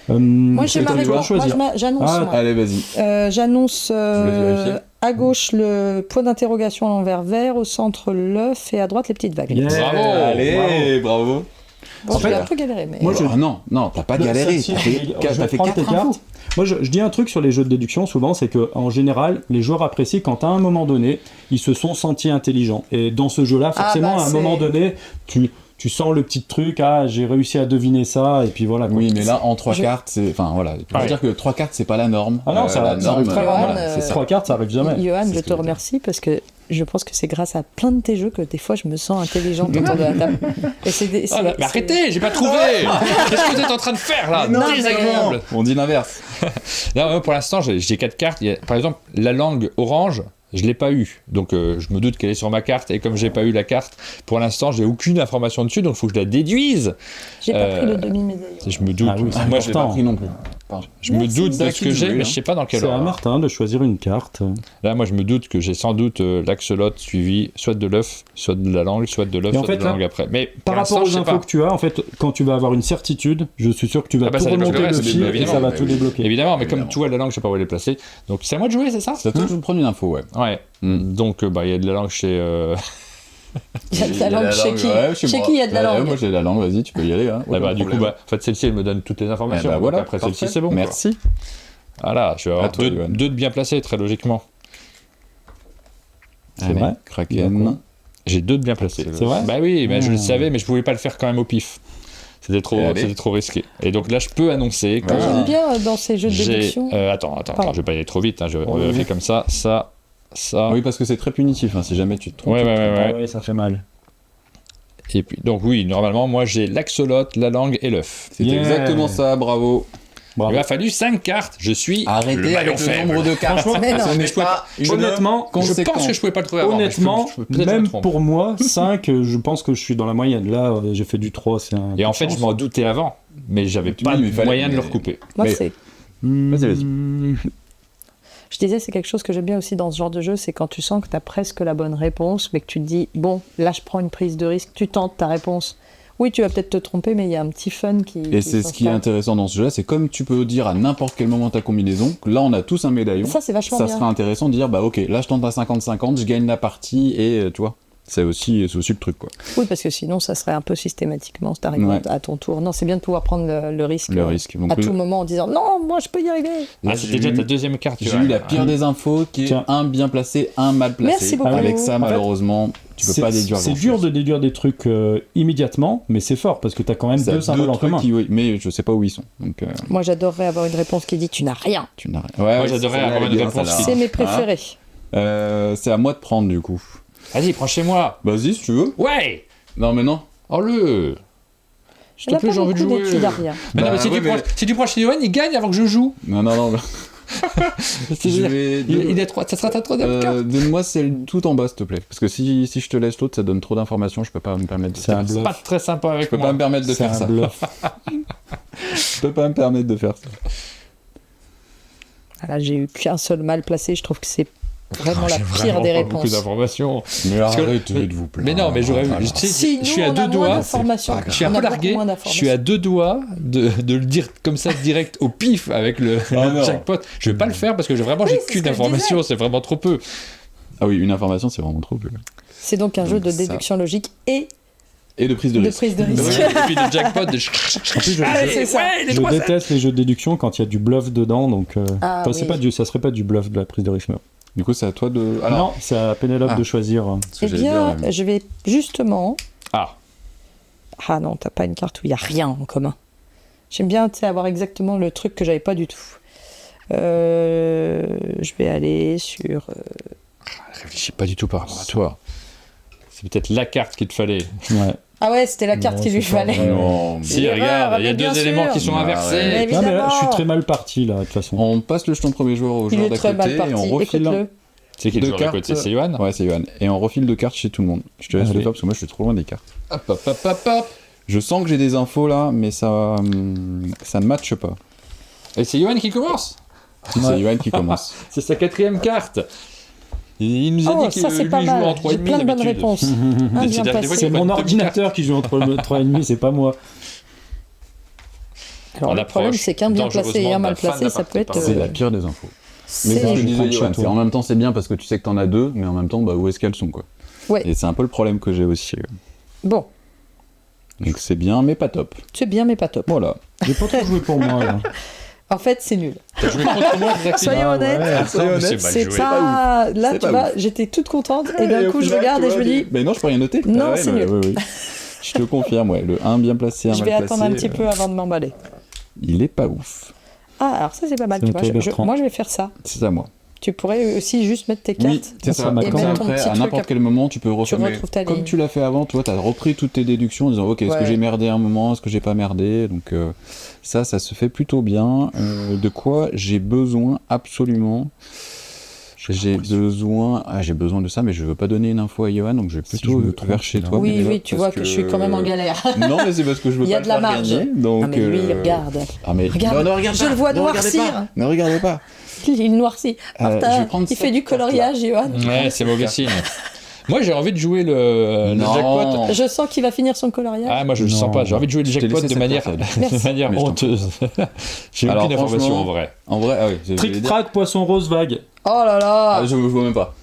Moi, j'ai c'est ma à toi de réponse. Moi, choisir. j'annonce. Ah, moi. Allez, vas-y. J'annonce Je vous laisse vérifier. à gauche le point d'interrogation à l'envers vert, au centre l'œuf et à droite les petites vagues. Yeah. Bravo. Allez, bravo. Bon, En j'ai fait, un peu galéré, mais. moi, je- Ah non, t'as pas galéré. Ça, T'as si, fait je vais 4 prendre tes infos. Moi, je dis un truc sur les jeux de déduction, souvent, c'est que en général, les joueurs apprécient quand à un moment donné, ils se sont sentis intelligents. Et dans ce jeu-là, forcément, à un c'est- moment donné, tu sens le petit truc, ah, j'ai réussi à deviner ça, et puis voilà. quoi. Oui, mais là, en 3 Je- cartes, c'est. Enfin, voilà. Je veux Ouais. dire que 3 cartes, c'est pas la norme. Ah non, ça la arrive norme, très Johan, rarement. euh, c'est ça. 3 cartes, ça arrive jamais. Johan, C'est je ce te que je remercie parce que je pense que c'est grâce à plein de tes jeux que des fois je me sens intelligente autour de la table. Et Ah, mais arrêtez, j'ai pas trouvé. Qu'est-ce que vous êtes en train de faire là? Non, Désagréable. On dit l'inverse. Non, moi, pour l'instant, j'ai 4 cartes. Par exemple, la langue orange, je l'ai pas eu. Donc, je me doute qu'elle est sur ma carte. Et comme j'ai pas eu la carte, pour l'instant, j'ai aucune information dessus. Donc, il faut que je la déduise. J'ai pas pris le demi-médaillon. Je me doute. Ah oui, c'est moi, je l'ai pas important. pris. non plus. Je me doute de C'est à ce qui que de j'ai, jouer, mais hein. je sais pas dans quel C'est à ordre. Martin de choisir une carte. Là, moi, je me doute que j'ai sans doute l'axolote suivi soit de l'œuf, soit de la langue, soit de l'œuf, Et en soit fait, de la là, langue après. Mais Par pour l'instant, rapport je aux sais pas. infos que tu as, en fait, quand tu vas avoir une certitude, je suis sûr que tu vas Ah bah, tout ça débloque remonter le le reste, fil et évidemment, ça va mais tout oui. débloquer. Évidemment, mais comme Évidemment. tu vois la langue, je sais pas où elle est placée. Donc, c'est à moi de jouer, c'est ça? C'est à toi de prendre une info, ouais. Ouais. Donc, il y a de la langue chez. Il y a de la langue chez qui? ouais, Chez moi. qui il y a de la Ouais, langue? moi j'ai de la langue, vas-y, tu peux y aller. Hein. Ah bah, Aucun du coup, problème. en fait, celle-ci, elle me donne toutes les informations. Eh bah, Donc voilà, après, parfait. celle-ci, c'est bon. quoi. Merci. Voilà, je vais avoir À toi, Johan. deux de bien placés, très logiquement. Allez, vrai Kraken. J'ai 2 de bien placés. C'est vrai Bah oui, mais je le savais, mais je pouvais pas le faire quand même au pif. C'était Allez. trop risqué. Et donc là, je peux annoncer que Ouais. J'aime bien dans ces jeux de j'ai. déduction. Attends, Pardon. je vais pas y aller trop vite. Hein, je vais Oh, vérifier oui. comme ça, ça. Oui, parce que c'est très punitif, hein, si jamais tu te trompes. Ouais. Ah oui, ça fait mal. Et puis, donc oui, normalement, moi j'ai l'axolote, la langue et l'œuf. C'est Yeah. exactement ça, bravo. Bravo. Il m'a fallu 5 cartes. Je suis Arrêtez le maillon avec le faible. nombre de cartes. Franchement, mais non. Ce n'est Je pouvais pas une Honnêtement, Je conséquence. pense que je pouvais pas le trouver avant. mais Honnêtement, je peux peut-être me même tromper. pour moi, 5, je pense que je suis dans la moyenne. Là, j'ai fait du 3, c'est un... Et en fait, je m'en doutais avant, mais j'avais Oui, pas mais de fallait- moyen de le mais- recouper. Moi, Mais- c'est. Vas-y. Je disais, c'est quelque chose que j'aime bien aussi dans ce genre de jeu, c'est quand tu sens que tu as presque la bonne réponse, mais que tu te dis, bon, là, je prends une prise de risque, tu tentes ta réponse. Oui, tu vas peut-être te tromper, mais il y a un petit fun qui. Et c'est ce qui est intéressant dans ce jeu-là, c'est comme tu peux dire à n'importe quel moment ta combinaison, que là on a tous un médaillon, Ça, c'est vachement ça bien. sera intéressant de dire bah ok, là je tente à 50-50, je gagne la partie et tu vois, c'est aussi le truc quoi. Oui, parce que sinon, ça serait un peu systématiquement, si t'arrives Ouais. à ton tour. Non, c'est bien de pouvoir prendre le risque. Le risque. Donc, À tout moment en disant, non, moi, je peux y arriver. Ah, là, c'était j'ai déjà eu- ta deuxième carte. J'ai eu la pire des infos qui est Tiens. un bien placé, un mal placé. Merci beaucoup. Avec ça, En fait, malheureusement, tu peux pas déduire C'est grand-chose. dur de déduire des trucs immédiatement, mais c'est fort parce que t'as quand même Ça a deux symboles en trucs commun. oui, mais je sais pas où ils sont. Donc Moi, j'adorerais avoir une réponse qui dit, tu n'as rien. tu n'as rien. Ouais, Moi, j'adorerais celle-là, avoir elle est une bien, réponse celle-là. qui- C'est mes préférés. C'est à moi de prendre du coup. Vas-y, prends chez moi. Vas-y si tu veux. Ouais. Non mais non. Oh le. S'il Elle te a plaît, pas j'ai envie de beaucoup jouer. d'études arrière. Mais non, Bah, mais si, ouais, si tu prends chez Yoann, il gagne avant que je joue. Non. C'est-à-dire, il est trop, ça sera ta troisième carte. Donne-moi celle tout en bas, s'il te plaît. Parce que si je te laisse l'autre, ça donne trop d'informations, je peux pas me permettre de C'est un faire ça. bluff. Pas très sympa avec Je peux moi. pas me permettre de C'est faire un ça. bluff. Je peux pas me permettre de faire ça. Voilà, j'ai eu qu'un seul mal placé. Je trouve que c'est vraiment la J'ai pire vraiment des pas beaucoup réponses. d'informations. Mais Parce que- arrêtez de vous plaindre. Mais non, mais j'aurais vu. Voilà. Tu sais, Si, je suis nous, à on deux a moins doigts. d'informations. Je suis un On peu a beaucoup largué. moins Je d'informations. suis à deux doigts de le dire comme ça direct au pif avec le non. jackpot. Je vais pas le faire parce que vraiment j'ai Oui, c'est qu'une ce que je information. C'est vraiment trop peu. Ah oui, une information, c'est vraiment trop peu. C'est donc un jeu de Ça. déduction logique et Et de prise de de risque. prise de Et risque. puis le jackpot. De... En plus, je, Ah, c'est ça. Ouais, les je trois déteste les jeux de déduction quand il y a du bluff dedans, donc Ah, enfin, c'est oui. pas ça serait pas du bluff de la prise de risque. Non, Du coup, c'est à toi de. non, c'est à Pénélope Ah. de choisir. ce que Eh j'allais bien, dire, je vais justement. Ah. Ah non, t'as pas une carte où il y a rien en commun. J'aime bien, tu sais, avoir exactement le truc que j'avais pas du tout. Je vais aller sur. Réfléchis pas du tout par rapport à toi. C'est peut-être la carte qu'il te fallait. Ouais. Ah ouais, c'était la carte Non, qu'il lui c'est pas fallait. vrai. Non, mais- Si, Erreur, regarde, il y a mais bien deux éléments sûr. qui sont Mais inversés. arrête. Non, mais là, je suis Évidemment. très mal parti là, de toute façon. On passe le jeton premier joueur au Il joueur est d'à très mal côté et parti. on refile. Écoute-le. C'est qui le Deux joueur à cartes. côté? C'est Yoann. Ouais, c'est Yoann. Et on refile deux cartes chez tout le monde. Je te laisse Allez. le faire parce que moi je suis trop loin des cartes. Hop, hop, hop, hop, hop. Je sens que j'ai des infos là, mais ça ne matche pas. Et c'est Yoann qui commence. Si c'est Yoann qui commence. C'est sa quatrième carte. Il nous a Oh, dit ça qu'il c'est lui pas jouait en mal. 3,5 J'ai plein de bonnes d'habitude. réponses. Un bien C'est-à-dire, des fois, placé. C'est pas mon une ordinateur qui joue entre 3,5, c'est pas moi. Alors On le problème, approche c'est qu'un bien placé et un mal dangereusement de la fin placé, de ça peut être. la C'est la pire des infos. Mais c'est ce que je C'est. disais, prends le Yoann, château. c'est- en même temps c'est bien parce que tu sais que t'en as deux, mais en même temps bah, où est-ce qu'elles sont quoi. Ouais. Et c'est un peu le problème que j'ai aussi. Bon, Donc c'est bien mais pas top. c'est bien, mais pas top. Voilà. J'ai pas trop joué pour moi là. En fait, c'est nul. T'as joué contre moi exactement. Soyons honnêtes. Soyons honnêtes. C'est C'est mal joué. pas. Là, C'est tu pas vois, j'étais toute contente et Et d'un au coup, je final, regarde tu et je vois, me dis. Mais non, je peux rien noter. Non, Ah ouais, c'est mais nul. oui. Je te confirme, ouais. Le 1 bien placé, un Je mal vais placé. attendre un petit peu avant de m'emballer. Il est pas ouf. Ah, alors ça, c'est pas mal. C'est Tu vois, noté, Bertrand. moi, je vais faire ça. C'est à moi. Tu pourrais aussi juste mettre tes Oui, cartes. c'est Ça ça. m'a Comme quand ça, même- ton après, petit à truc n'importe quel moment, tu peux Tu refaire. retrouves ta Comme ligne. tu l'as fait avant, toi, t'as repris toutes tes déductions en disant ok, est-ce que Ouais. j'ai merdé à un moment, est-ce que j'ai pas merdé. Donc ça se fait plutôt bien. De quoi j'ai besoin absolument. J'ai besoin de ça, mais je veux pas donner une info à Johan, donc je vais Si plutôt je me trompe, vers chez là. toi. Oui, Pénélope, oui, tu parce vois que je suis quand même en galère. Non, mais c'est parce que je veux Il y a pas de la le faire marge. gagner, donc, Ah, mais lui, il regarde. Ah, mais Regarde, non, regarde je pas, le vois ne regardez noircir. pas, Ne regardez pas. Il noircit. je vais Putain, prendre il fait cette du coloriage, Johan. Ouais, c'est mauvais signe. Moi, j'ai envie de jouer le Non. jackpot. Je sens qu'il va finir son coloriage. Ah, moi, je le Non. sons pas. J'ai envie de jouer le Je t'ai jackpot laissé de cette manière, carte, Merci. de manière Mais je t'en- honteuse. J'ai Alors, aucune information en franchement, vrai. En vrai, ah oui. j'allais Trick dire. track, poisson rose vague. Oh là là. Ah, je vois même pas.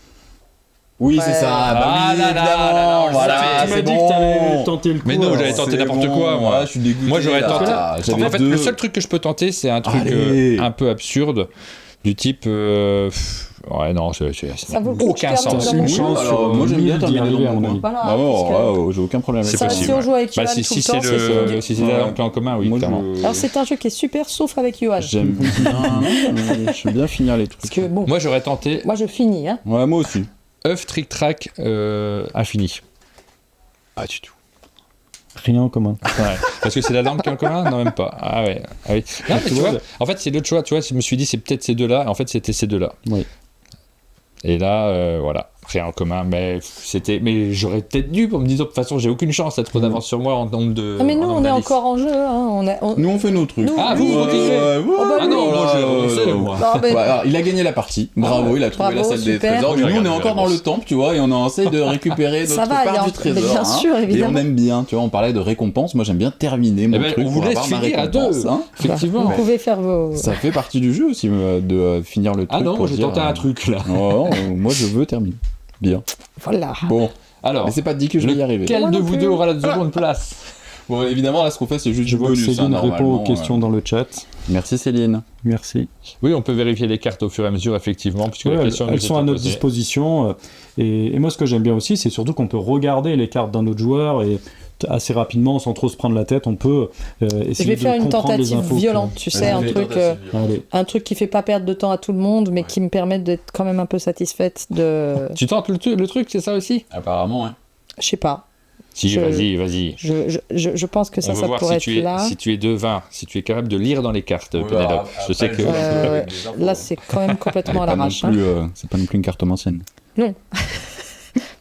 Oui, Ouais. c'est ça. Bah Ah oui, là là évidemment. là là, on le Voilà, savait. Tu m'as c'est dit bon. que t'allais tenter le coup. Mais non, alors. j'allais tenter C'est n'importe bon. quoi, moi. Ah, je suis dégoûté. Moi, j'aurais là. tenté. J'avais En fait, deux. le seul truc que je peux tenter, c'est un truc Allez. un peu absurde, du type. Ouais, non, ça Ça vaut le n'a coup aucun de faire sens. dans Une mon chance jeu. sur Alors, moi, j'aime bien 1000 d'y terminer arriver, dans à mon mon avis. coin. Voilà, Ah parce que- ouais, j'ai aucun problème avec C'est Ça, ça. possible. si on joue avec Bah, Johan si tout le c'est temps, c'est le, si c'est Ouais. un plan commun, oui, Moi, clairement. Alors c'est un jeu qui est super, sauf avec Johan. J'aime bien. Je veux bien finir les trucs. Parce que bon, Moi, j'aurais tenté moi je finis, hein. Ouais, moi aussi. œuf trick track infini. Pas du tout. Rien en commun. Ouais. Parce que c'est la langue qui est en commun? Non, même pas. Ah ouais. Ah oui. Non, mais tu vois, en fait, c'est l'autre choix. Tu vois, je me suis dit, c'est peut-être ces deux-là. En fait, c'était ces deux-là. Oui. Et là, voilà, rien en commun. Mais j'aurais peut-être dû, pour me dire, de toute façon, j'ai aucune chance d'être trop d'avance sur moi en nombre de. Ah, mais nous, on est encore en jeu. Hein. Nous, on fait nos trucs. Nous, Ah, vous continuez. Ah non, moi, j'ai renoncé, moi. Non, mais- Alors, il a gagné la partie. Bravo, il a trouvé la Bravo, salle des super. trésors. Mais nous, on est Regardez encore la dans le réponse. temple, tu vois, et on essaie de récupérer Ça notre va, part il y a- du trésor. mais bien sûr, Et évidemment. on aime bien, tu vois, on parlait de récompense. Moi, j'aime bien terminer mon Eh ben, truc on vous pour laisse avoir ma finir à récompense. deux. Hein. Effectivement. Vous pouvez faire vos. Ça fait partie du jeu aussi, de finir le truc. Ah non, pour j'ai dire, tenté un truc là. Oh, moi, je veux terminer. Bien. Voilà. Bon, Alors, mais c'est pas dit que je vais y arriver. quel Moi de non vous plus. deux aura la seconde place? Bon, évidemment, là, ce qu'on fait, c'est juste Je du vois que bonus. hein, Céline répond normalement, aux questions dans le chat. Merci Céline. Merci. Oui, on peut vérifier les cartes au fur et à mesure, effectivement, puisque Ouais, la question elles nous sont était à notre posée. disposition. Et moi, ce que j'aime bien aussi, c'est surtout qu'on peut regarder les cartes d'un autre joueur et assez rapidement, sans trop se prendre la tête, on peut essayer Je vais de faire une comprendre les tentative infos que- violente, tu sais, Allez. un truc qui fait pas perdre de temps à tout le monde, mais qui me permet d'être quand même un peu satisfaite de. Tu tentes le truc, c'est ça aussi? Apparemment, hein. Je sais pas. Si, Je- vas-y. Je pense que On ça va voir pourrait si être tu es, là. si tu es devin, si tu es capable de lire dans les cartes, Pénélope. Je sais que. Là, c'est quand même complètement à l'arrache. hein. C'est pas non plus une cartomancienne.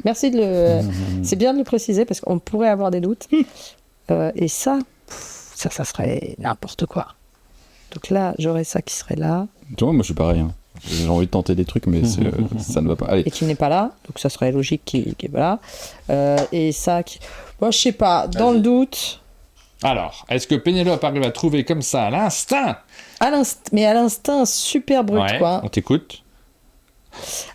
Merci de le. C'est bien de le préciser parce qu'on pourrait avoir des doutes. Et ça serait n'importe quoi. Donc là, j'aurais ça qui serait là Tu vois, moi je suis pareil. Hein. J'ai envie de tenter des trucs, mais ça ne va pas. Allez. et qui n'est pas là. Donc ça serait logique qu'il est pas là. Et ça qui. Moi, je sais pas. Dans le doute. Alors, est-ce que Pénélope arrive à trouver comme ça à l'instinct? Mais à l'instinct, super brut, Ouais, quoi. on t'écoute.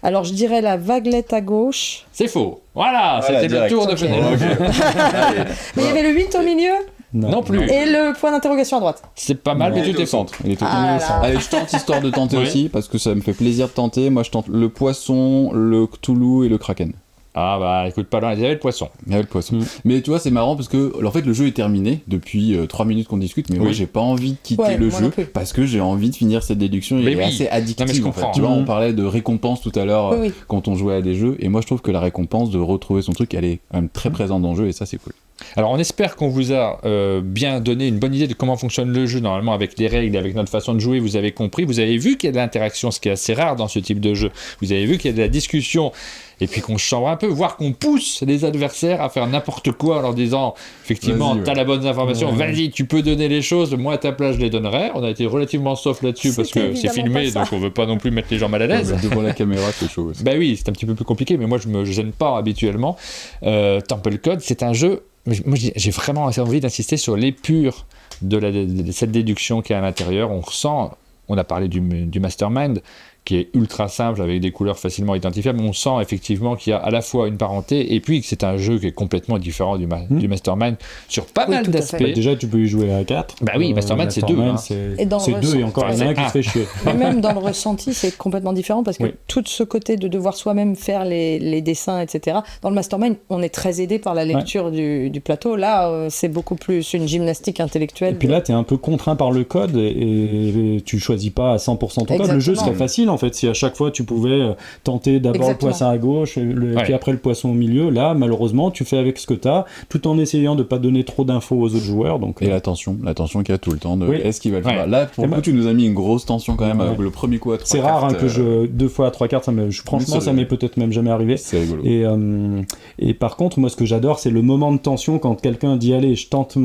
Alors, je dirais la vaguelette à gauche. C'est faux. Voilà, c'était le direct. tour de Ok. Pénélope. Mais il y avait le 8 au milieu Non plus. et le point d'interrogation à droite. C'est pas mal, mais Il tout était est au faux. centre. Il était au Ah là centre. là. Allez, je tente histoire de tenter Oui. aussi, parce que ça me fait plaisir de tenter. Moi, je tente le poisson, le Cthulhu et le Kraken. Ah bah écoute, pas loin, il y avait le poisson. Il y avait le poisson. Mais tu vois, c'est marrant parce que, en fait, le jeu est terminé depuis 3 minutes qu'on discute, mais moi, Oui. j'ai pas envie de quitter Ouais, le moi jeu non plus. parce que j'ai envie de finir cette déduction. Mais Il est oui. assez addictif. Non, mais je en fait. comprends. Tu vois, on parlait de récompense tout à l'heure Oui, oui. quand on jouait à des jeux, et moi, je trouve que la récompense de retrouver son truc, elle est quand même très présente dans le jeu, et ça, c'est cool. Alors on espère qu'on vous a bien donné une bonne idée de comment fonctionne le jeu. Normalement avec les règles, avec notre façon de jouer, vous avez compris, vous avez vu qu'il y a de l'interaction, ce qui est assez rare dans ce type de jeu. Vous avez vu qu'il y a de la discussion et puis qu'on chambre un peu, voire qu'on pousse les adversaires à faire n'importe quoi en leur disant effectivement Vas-y, ouais. t'as la bonne information, vas-y tu peux donner les choses, moi à ta place je les donnerais. On a été relativement soft là-dessus parce C'était que c'est évidemment filmé pas ça. donc on veut pas non plus mettre les gens mal à l'aise. Devant la caméra, c'est chaud aussi. Bah oui, c'est un petit peu plus compliqué, mais moi je me gêne pas habituellement. Temple Code, c'est un jeu. Moi j'ai vraiment envie d'insister sur l'épure de cette déduction qui est à l'intérieur. On ressent, on a parlé du Mastermind qui est ultra simple avec des couleurs facilement identifiables. On sent effectivement qu'il y a à la fois une parenté et puis que c'est un jeu qui est complètement différent du Mastermind sur pas Oui, mal tout à d'aspects. fait. Déjà, tu peux y jouer à 4. Bah oui, Mastermind, c'est deux, hein. Et dans le C'est 2 et ressenti- encore, il y en a un qui Ah. se fait chier. Et même dans le ressenti, c'est complètement différent parce que Oui. tout ce côté de devoir soi-même faire les dessins, etc. Dans le mastermind, on est très aidé par la lecture du plateau. Là, c'est beaucoup plus une gymnastique intellectuelle. Et puis là, tu es un peu contraint par le code et tu choisis pas à 100% ton code. Le jeu Exactement. serait facile en fait si à chaque fois tu pouvais tenter d'abord Exactement. le poisson à gauche et Ouais. puis après le poisson au milieu. Là, malheureusement, tu fais avec ce que tu as tout en essayant de pas donner trop d'infos aux autres joueurs. Donc, Et la tension qu'il y a tout le temps de Oui. est-ce qu'il va le faire. Ouais. Là, pour Et le coup, bah- tu nous as mis une grosse tension quand même Ouais. avec le premier coup à 3 c'est rare hein, que je 2 fois à 3 cartes, franchement, ça m'est peut-être même jamais arrivé. C'est rigolo. Et par contre, moi, ce que j'adore, c'est le moment de tension quand quelqu'un dit allez, je tente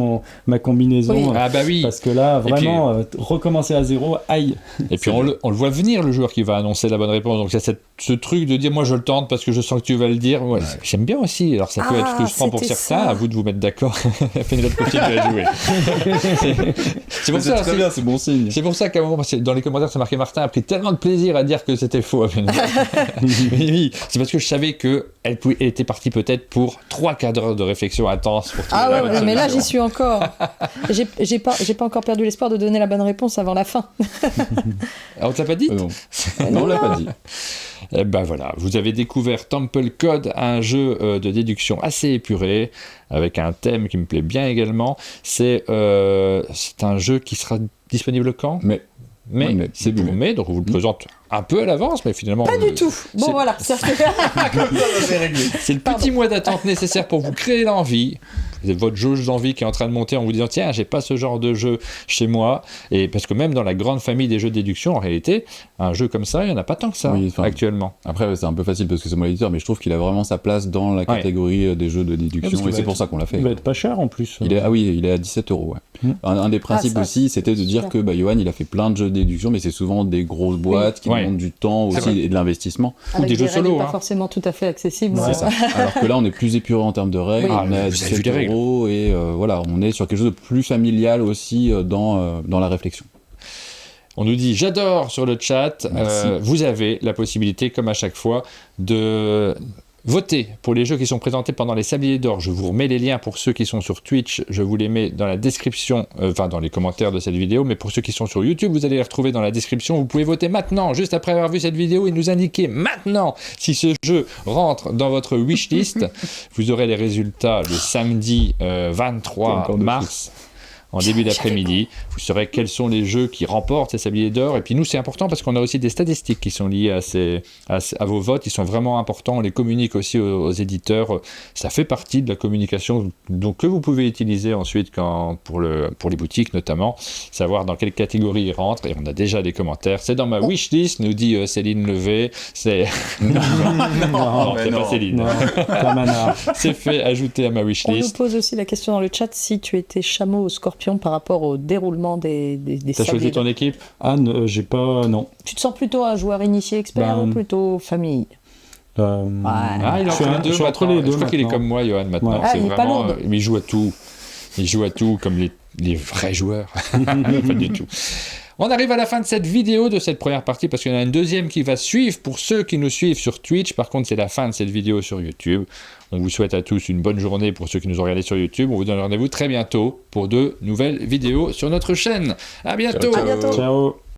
ma combinaison. Oui. Ah bah oui. Parce que là, puis- vraiment, recommencer à zéro, aïe. Et puis on le voit venir, le joueur qui va annoncer la bonne réponse. Donc il y a ce truc de dire moi je le tente parce que je sens que tu vas le dire. Ouais, j'aime bien aussi. Alors ça peut Ah, être frustrant pour c'était certains, ça. à vous de vous mettre d'accord. Pénélope continue à jouer. c'est pour C'est ça. très bien, c'est bon signe. C'est pour ça qu'à un moment, dans les commentaires, c'est marqué Martin a pris tellement de plaisir à dire que c'était faux à Pénélope. Oui, c'est parce que je savais qu'elle était partie peut-être pour 3 quarts d'heure de réflexion intense pour trouver Ah la ouais, bonne ouais, mais là solution. j'y suis encore. J'ai pas encore perdu l'espoir de donner la bonne réponse avant la fin. Ah, on te l'a pas dit Non, non, on l'a pas dit. Eh ben voilà, vous avez découvert Temple Code, un jeu de déduction assez épuré, avec un thème qui me plaît bien également. C'est un jeu qui sera disponible quand Mais Mais mai, c'est début pour mai, donc on vous le présente un peu à l'avance, mais finalement... Pas du tout. Bon c'est- voilà, ça fait. C'est le petit mois d'attente nécessaire pour vous créer l'envie. votre jauge d'envie qui est en train de monter en vous disant tiens, j'ai pas ce genre de jeu chez moi. Et parce que même dans la grande famille des jeux de déduction, en réalité, un jeu comme ça, il n'y en a pas tant que ça actuellement. Après, c'est un peu facile parce que c'est mon éditeur, mais je trouve qu'il a vraiment sa place dans la catégorie des jeux de déduction et c'est pour ça qu'on l'a fait. Il va être pas cher en plus. Il est à 17 €. Ouais. Un des principes aussi, c'était de dire que Johan, il a fait plein de jeux de déduction, mais c'est souvent des grosses boîtes qui demandent du temps aussi et de l'investissement. Avec des jeux solo. Pas forcément tout à fait accessibles. C'est ça. Alors que là, on est plus épuré en termes de règles. On est à 17 € et voilà, on est sur quelque chose de plus familial aussi dans la réflexion. On nous dit j'adore sur le chat. Vous avez la possibilité, comme à chaque fois, de voter pour les jeux qui sont présentés pendant les Sabliers d'Or. Je vous remets les liens pour ceux qui sont sur Twitch. Je vous les mets dans la description, dans les commentaires de cette vidéo. Mais pour ceux qui sont sur YouTube, vous allez les retrouver dans la description. Vous pouvez voter maintenant, juste après avoir vu cette vidéo, et nous indiquer maintenant si ce jeu rentre dans votre wishlist. Vous aurez les résultats le samedi 23 mars. En début d'après-midi, vous saurez quels sont les jeux qui remportent ces Sabliers d'Or. Et puis nous, c'est important parce qu'on a aussi des statistiques qui sont liées à vos votes. Ils sont vraiment importants. On les communique aussi aux éditeurs. Ça fait partie de la communication que vous pouvez utiliser ensuite pour les boutiques notamment. Savoir dans quelle catégorie ils rentrent. Et on a déjà des commentaires. C'est dans ma wishlist, nous dit Céline Levé. C'est... non, c'est pas Céline. C'est fait, ajouter à ma wishlist. On nous pose aussi la question dans le chat si tu étais chameau ou scorpion par rapport au déroulement des T'as choisi ton équipe? J'ai pas... Non. Tu te sens plutôt un joueur initié expert ou plutôt famille? Il est entre les deux. Je crois qu'il est comme moi, Johan, maintenant. C'est vraiment, il joue à tout. Il joue à tout comme les vrais joueurs. Pas du tout. On arrive à la fin de cette vidéo, de cette première partie, parce qu'il y en a une deuxième qui va suivre pour ceux qui nous suivent sur Twitch. Par contre, c'est la fin de cette vidéo sur YouTube. On vous souhaite à tous une bonne journée pour ceux qui nous ont regardés sur YouTube. On vous donne rendez-vous très bientôt pour de nouvelles vidéos sur notre chaîne. À bientôt. Ciao.